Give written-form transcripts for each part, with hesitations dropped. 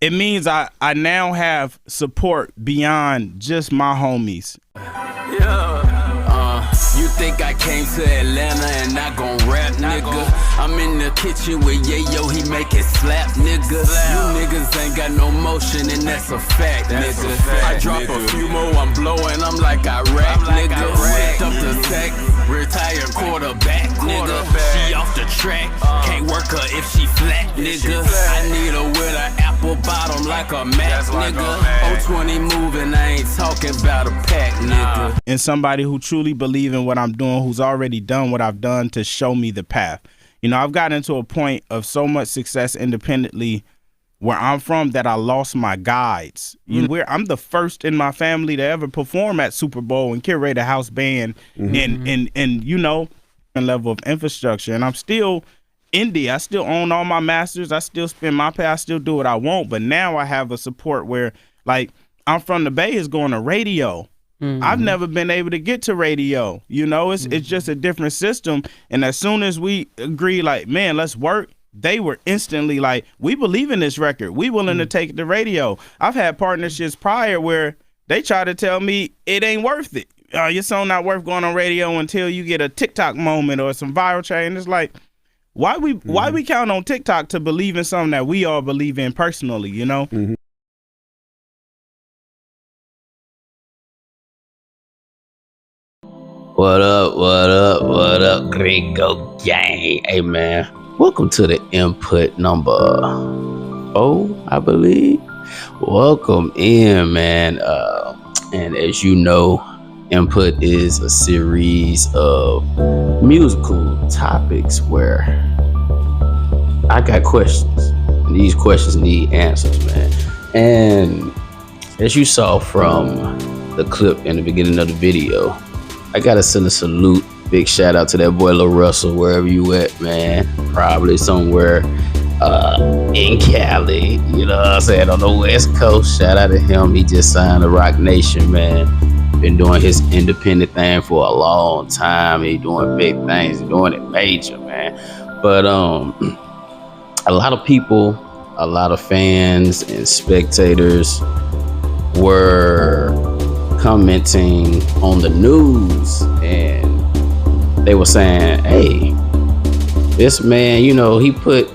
it means I now have support beyond just my homies. You think I came to Atlanta and not gon' rap, nigga? I'm in the kitchen with Yayo, he make it slap, nigga. You niggas ain't got no motion and that's a fact, nigga. I drop a few more, I'm blowing, I'm like Iraq, nigga. Set up the sack, retired quarterback, nigga. She off the track, can't work her if she flat, nigga. I need her with an apple bottom like a Mac, nigga. 020 moving, I ain't talking about a pack, nigga. And somebody who truly believe in what I'm doing, who's already done what I've done to show me the path. You know, I've gotten to a point of so much success independently where I'm from that I lost my guides. You know, I'm the first in my family to ever perform at Super Bowl and curate a house band and you know, level of infrastructure. And I'm still indie. I still own all my masters. I still spend my pay. I still do what I want. But now I have a support where, like, I'm from the Bay is going to radio. I've never been able to get to radio. You know, it's just a different system. And as soon as we agree, like, man, let's work, they were instantly like, we believe in this record. We willing to take it to radio. I've had partnerships prior where they try to tell me it ain't worth it. Your song not worth going on radio until you get a TikTok moment or some viral trend. It's like, why we count on TikTok to believe in something that we all believe in personally, you know? What up, Gringo Gang? Hey, man, welcome to the input number 4, I believe. Welcome in, man. And as you know, input is a series of musical topics where I got questions. And these questions need answers, man. And as you saw from the clip in the beginning of the video, I gotta send a salute, big shout out to that boy Lil Russell, wherever you at, man. Probably somewhere in Cali, you know what I'm saying, on the West Coast. Shout out to him. He just signed to Rock Nation, man. Been doing his independent thing for a long time. He doing big things, he doing it major, man. But a lot of people, a lot of fans and spectators were commenting on the news, and they were saying, hey, this man, you know, he put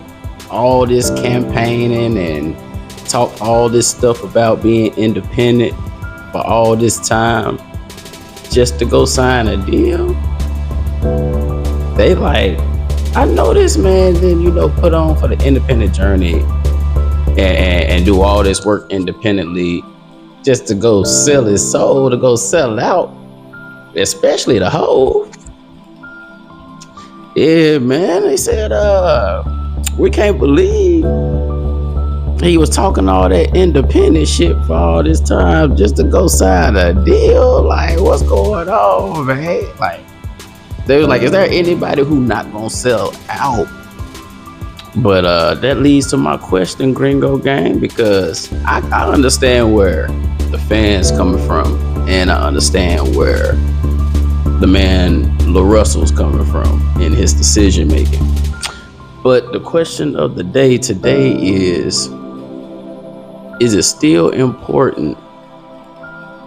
all this campaigning and talked all this stuff about being independent for all this time just to go sign a deal. They like, I know this man didn't, you know, put on for the independent journey and do all this work independently just to go sell his soul, to go sell out, especially the hoe. Yeah, man, they said, we can't believe he was talking all that independent shit for all this time just to go sign a deal. Like, what's going on, man? Like, they was like, is there anybody who not gonna sell out? But that leads to my question, Gringo Gang, because I understand where the fans coming from, and I understand where the man Lil Russell's coming from in his decision making. But the question of the day today is it still important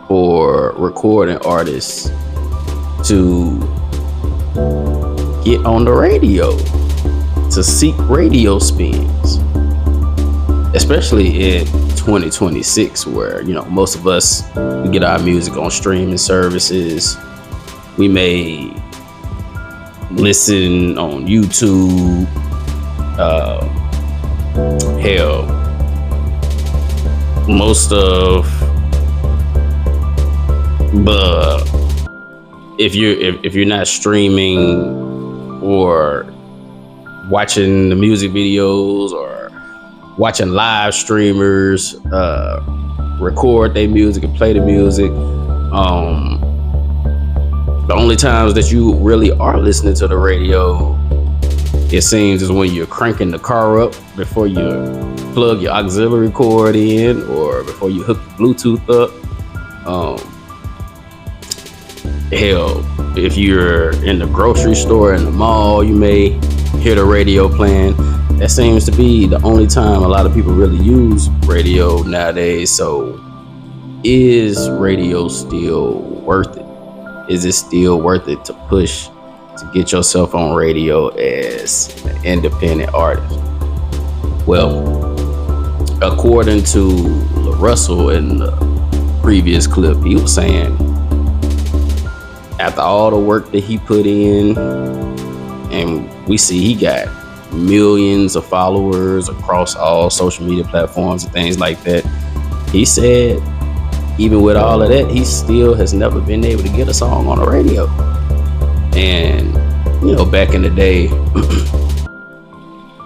for recording artists to get on the radio, to seek radio spins, especially in 2026, where, you know, most of us, we get our music on streaming services. We may listen on YouTube. Hell, most of, but if you're not streaming or watching the music videos or watching live streamers record their music and play the music, the only times that you really are listening to the radio, it seems, is when you're cranking the car up before you plug your auxiliary cord in or before you hook the Bluetooth up. Hell, if you're in the grocery store, in the mall, you may hear the radio playing. that seems to be the only time a lot of people really use radio nowadays. So is radio still worth it? Is it still worth it to push to get yourself on radio as an independent artist? Well, according to Russell in the previous clip, he was saying after all the work that he put in, and we see he got millions of followers across all social media platforms and things like that, he said even with all of that, he still has never been able to get a song on the radio. And you know, back in the day,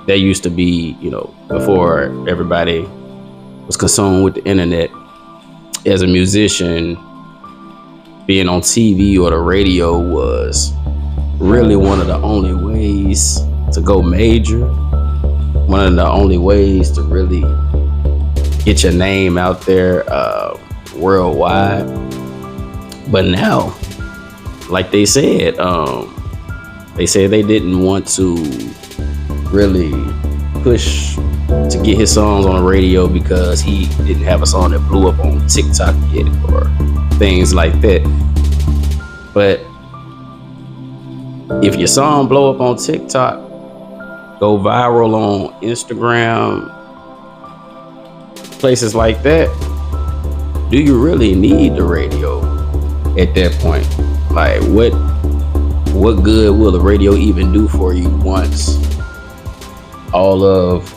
that used to be, you know, before everybody was consumed with the internet, as a musician, being on TV or the radio was really one of the only ways to go major, one of the only ways to really get your name out there worldwide. But now, like they said they didn't want to really push to get his songs on the radio because he didn't have a song that blew up on TikTok yet or things like that. But if your song blow up on TikTok, go viral on Instagram, places like that, do you really need the radio at that point? Like, what good will the radio even do for you once all of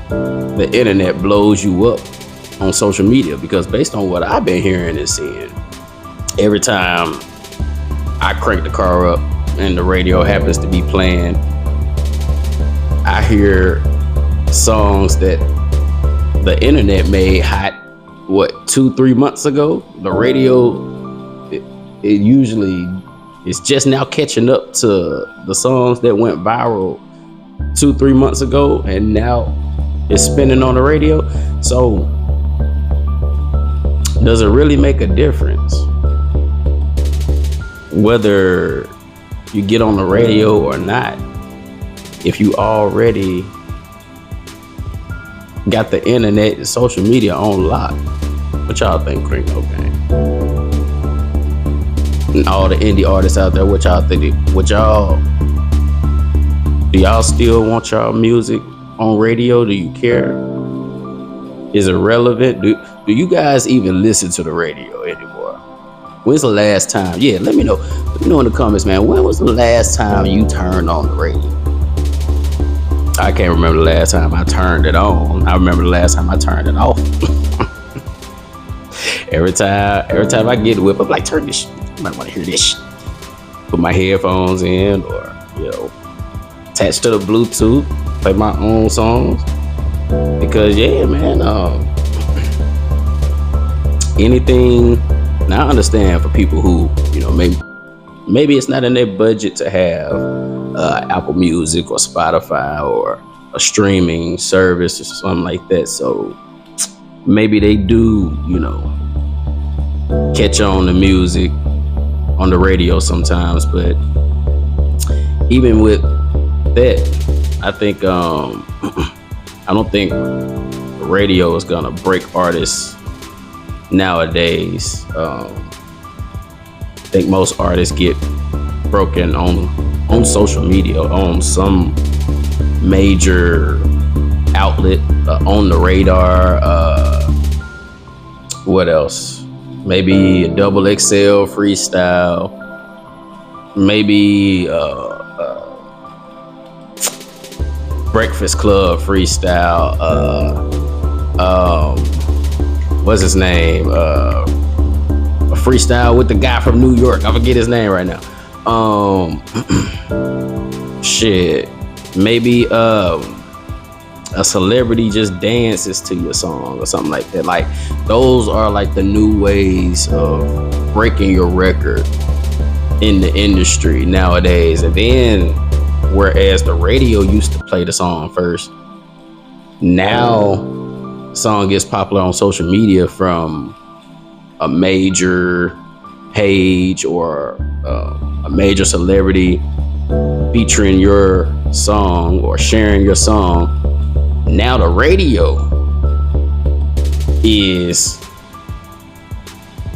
the internet blows you up on social media? Because based on what I've been hearing and seeing, every time I crank the car up and the radio happens to be playing, I hear songs that the internet made hot 2-3 months ago. The radio, it usually is just now catching up to the songs that went viral 2-3 months ago, and now it's spinning on the radio. So does it really make a difference whether you get on the radio or not if you already got the internet and social media on lock? What y'all think, Gringo Gang? And all the indie artists out there, what y'all think? Do y'all still want y'all music on radio? Do you care? Is it relevant? Do you guys even listen to the radio anymore? When's the last time? Yeah, let me know. Let me know in the comments, man. When was the last time you turned on the radio? I can't remember the last time I turned it on. I remember the last time I turned it off. Every time I get whipped, I'm like, turn this shit. I might want to hear this shit. Put my headphones in, or attach to the Bluetooth, play my own songs. Because yeah, man, anything. Now I understand for people who, maybe it's not in their budget to have Apple Music or Spotify or a streaming service or something like that. So maybe they do, catch on the music on the radio sometimes. But even with that, I think I don't think the radio is gonna break artists nowadays. I think most artists get broken on social media, on some major outlet, on the radar. What else? Maybe a XXL freestyle. Maybe Breakfast Club freestyle. What's his name? A freestyle with the guy from New York. I forget his name right now. Shit. Maybe a celebrity just dances to your song or something like that. Like, those are like the new ways of breaking your record in the industry nowadays. And then, whereas the radio used to play the song first, now the song gets popular on social media from a major page or a major celebrity featuring your song or sharing your song. Now the radio is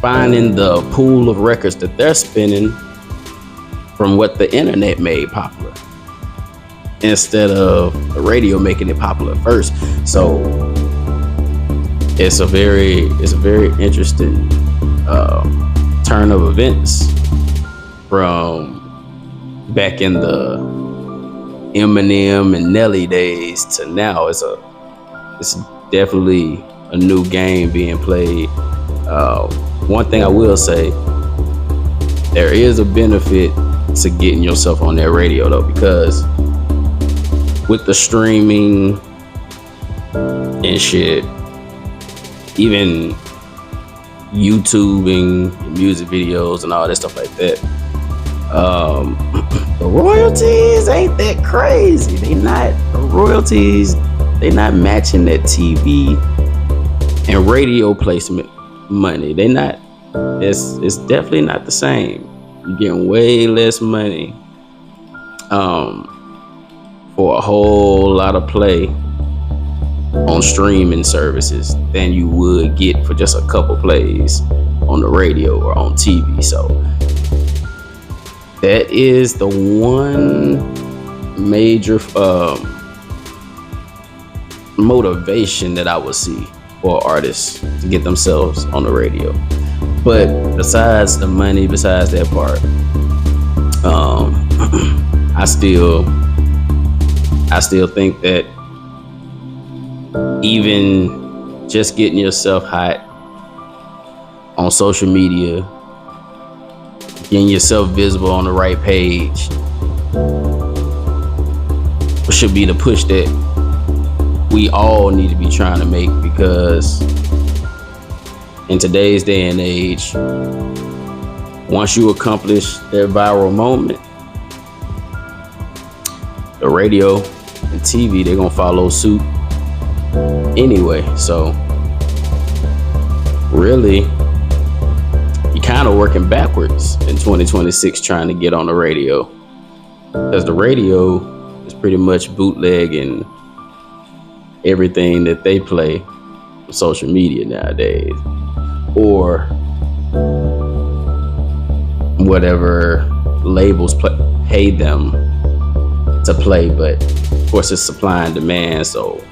finding the pool of records that they're spinning from what the internet made popular, instead of the radio making it popular first. So it's a very interesting turn of events from back in the Eminem and Nelly days to now. It's definitely a new game being played. One thing I will say, there is a benefit to getting yourself on that radio though, because with the streaming and shit, even YouTubing, music videos and all that stuff like that, the royalties ain't that crazy. They not matching that TV and radio placement money. They not. It's definitely not the same. You're getting way less money for a whole lot of play on streaming services than you would get for just a couple plays on the radio or on TV. So that is the one major motivation that I would see for artists to get themselves on the radio. But besides the money, besides that part, I still think that even just getting yourself hot on social media, getting yourself visible on the right page, should be the push that we all need to be trying to make, because in today's day and age, once you accomplish that viral moment, the radio and TV, they're gonna follow suit anyway. So really, you're kind of working backwards in 2026 trying to get on the radio, because the radio is pretty much bootlegging everything that they play on social media nowadays, or whatever labels pay them to play. But of course it's supply and demand, so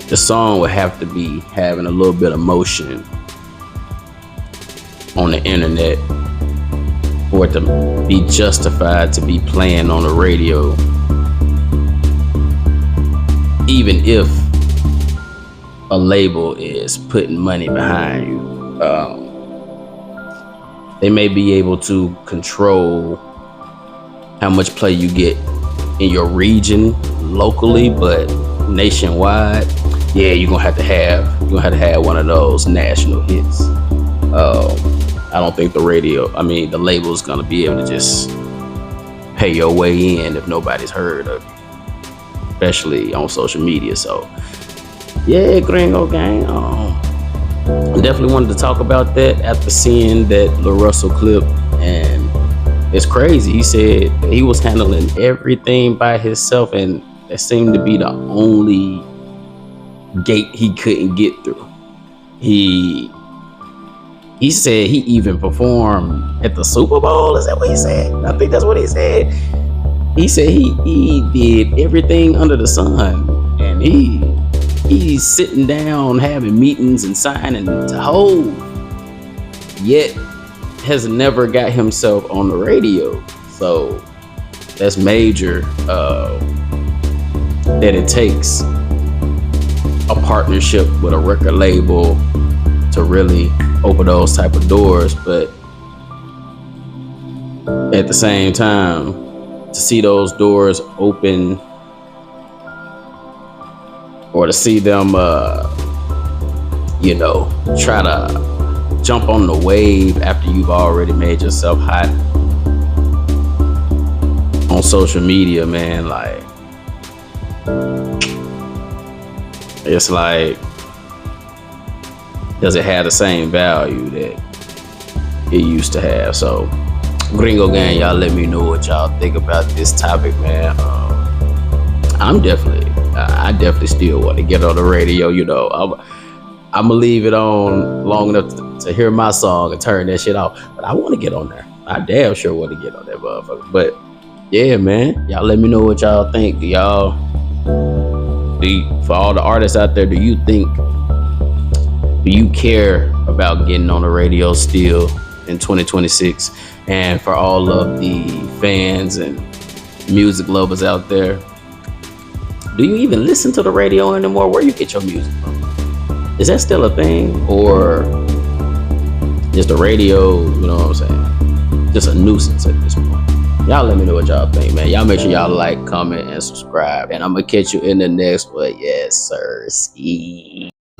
the song would have to be having a little bit of motion on the internet for it to be justified to be playing on the radio, even if a label is putting money behind you. They may be able to control how much play you get in your region locally, but nationwide, yeah, you're gonna have to have one of those national hits. I don't think the label's gonna be able to just pay your way in if nobody's heard of you, especially on social media. So yeah, Gringo Gang, I definitely wanted to talk about that after seeing that Lil Russell clip, and it's crazy. He said that he was handling everything by himself, and that seemed to be the only gate he couldn't get through. He said he even performed at the Super Bowl. Is that what he said? I think that's what he said. He said he did everything under the sun, and he's sitting down having meetings and signing to hold, yet has never got himself on the radio. So that's major, that it takes a partnership with a record label to really open those type of doors. But at the same time, to see those doors open, or to see them try to jump on the wave after you've already made yourself hot on social media, man, like, it's like, does it have the same value that it used to have? So Gringo Gang, y'all let me know what y'all think about this topic, man. I definitely still want to get on the radio. You know, I'm gonna leave it on long enough to hear my song and turn that shit off. But I want to get on there. I damn sure want to get on that motherfucker. But yeah, man, y'all let me know what y'all think. For all the artists out there, do you care about getting on the radio still in 2026? And for all of the fans and music lovers out there, do you even listen to the radio anymore? Where you get your music from? Is that still a thing, or just the radio, you know what I'm saying, just a nuisance at this point? Y'all let me know what y'all think, man. Y'all make sure y'all like, comment, and subscribe. And I'm gonna catch you in the next one. Yes, sir.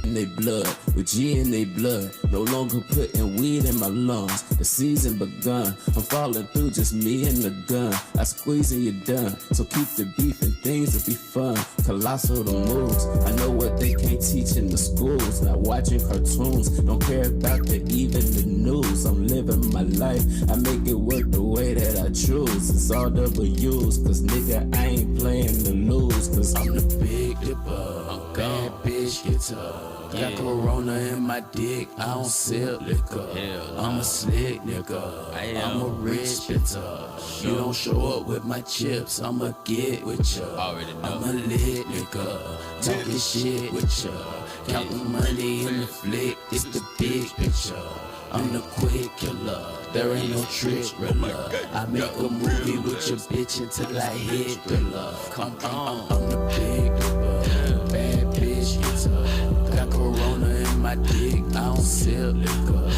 In they blood, with G in they blood. No longer putting weed in my lungs. The season begun. I'm falling through, just me and the gun. I squeeze and you're done. So keep the beef and things will be fun. Colossal the moves. I know what they can't teach in the schools. Not watching cartoons. Don't care about even the news. I'm living my life. I make it work the way that I choose. It's all W's. Cause nigga, I ain't playing to lose. Cause I'm the big dipper. Bad bitch guitar. Got Corona in my dick, I don't sip liquor. I'm a slick nigga, I'm a rich nigga. You don't show up with my chips, I'ma get with ya. I'm a lit nigga, talking shit with ya. Counting money in the flick, it's the big picture. I'm the quick killer, there ain't no trick thriller. I make a movie with your bitch until I hit thriller. I'm the big nigga, bad bitch guitar. Got Corona in my dick, I don't sip liquor.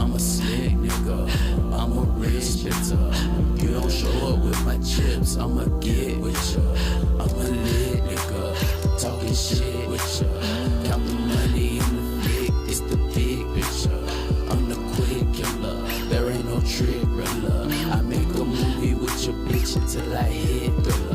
I'm a slick nigga, I'm a rich nigga. You don't show up with my chips, I'ma get with ya. I'm a lit nigga, talking shit with ya. Counting money in the flick, it's the big picture. I'm the quick killer, there ain't no trick thriller. I make a movie with your bitch until I hit thriller.